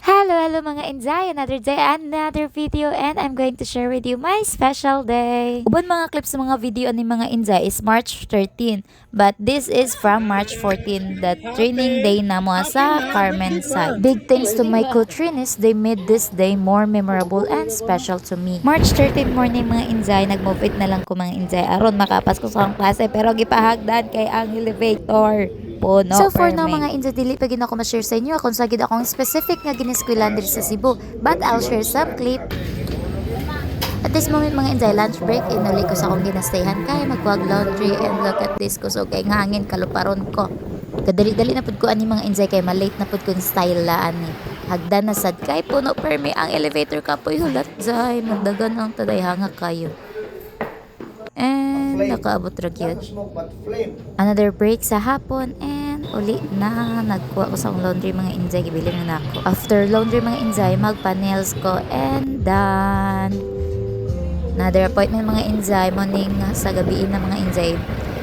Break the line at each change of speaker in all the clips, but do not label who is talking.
Hello mga Inzay! Another day, another video, and I'm going to share with you my special day. Ubon mga clips ng mga video ni mga Inzay is March 13, but this is from March 14, the training day na mo sa Carmen side. Big thanks to my co-trainees, they made this day more memorable and special to me. March 13 morning mga Inzay, nag-move it na lang ko mga Inzay. Aron makapas ko sa akong klase, pero gipahagdan kay ang elevator. Puno, so for now mga Inzay, dili pa gid ako ma-share sa inyo kung sagid akong specific nga giniskwelahan diri sa Cebu, but I'll share some clip. At this moment mga Inzay, lunch break, inuli ko sa akong ginastayhan kay magwag laundry, and look at this ko, so kay ngangin kaluparon ko. Kadali-dali na pud ko ani mga Inzay kay malate na pud ko ni style laan ni. Hagdan na sad kay puno permi ang elevator kapoy hulat zay, magdagan ang taday hanga kayo. And nakaabot ra gyud. Another break sa hapon, and uli na nagkuha ko sa laundry mga Inzay, gibili na nako. After laundry mga Inzay, magpa-nails ko, and done. Another appointment mga Inzay, morning sa gabiin na mga Inzay.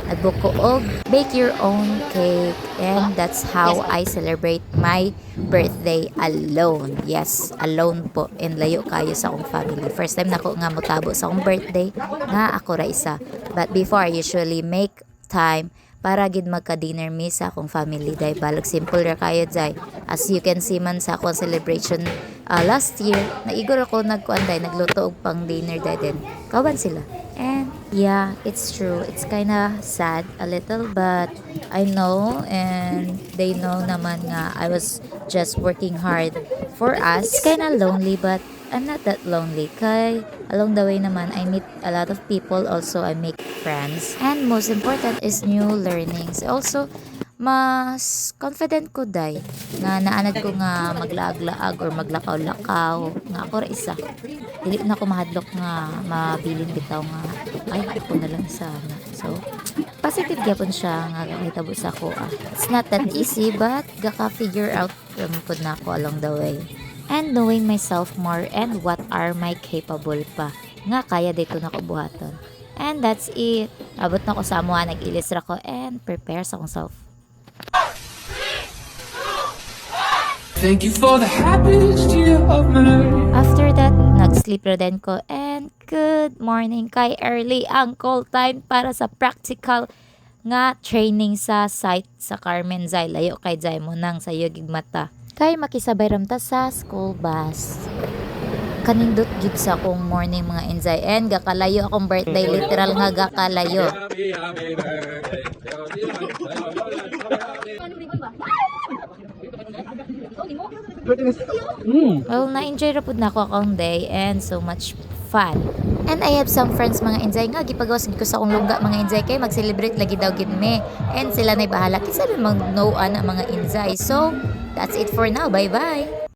Nagbook ko og bake your own cake, and that's how I celebrate my birthday alone. Yes, alone po, and layo kayo sa akong family. First time nako nga motabo sa akong birthday nga ako ra isa. But before, I usually make time para gid magka-dinner mi sa akong family day. Balag simple ra kayo day. As you can see man sa akong celebration last year, naigor ako nagkuanday, nagluto og pang dinner day din. Kawan sila. And yeah, it's true. It's kinda sad a little, but I know and they know naman nga I was just working hard for us. It's kinda lonely, but I'm not that lonely. Kay along the way naman, I meet a lot of people. Also, I make friends. And most important is new learnings. Also, mas confident ko day nga naanad ko nga maglaag-laag or maglakaw-lakaw nga ako ra isa. Dili na ko mahadlok nga mabilin bitaw nga ay ako na lang sana. So positive gyapon siya nga kahitabo sa ako. It's not that easy, but gaka figure out pud na ako along the way. And knowing myself more and what are my capable pa nga kaya dito na ko buhaton. And that's it. Abot na ko sa amuha, nag-ilis ra ko and prepare sa akong self.
Thank you for the happiest year of my life.
After that, nag-sleep ra din ko, and good morning kay early ang call time para sa practical nga training sa site sa Carmen Zay. Layo kay Zay mo nang sa yugig mata. Kay makisabay ramta sa school bus. Kanindot gid sa akong morning mga Inzay, and gakalayo akong birthday, literal nga gakalayo. Well, na-enjoy ra pud nako akong day, and so much fun. And I have some friends mga Inzay nga gipagawas gid ko sa akong lungga mga Inzay kay mag-celebrate lagi daw gid me. And sila nay bahala kinsa man mag-know ana mga Inzay. So, that's it for now. Bye-bye.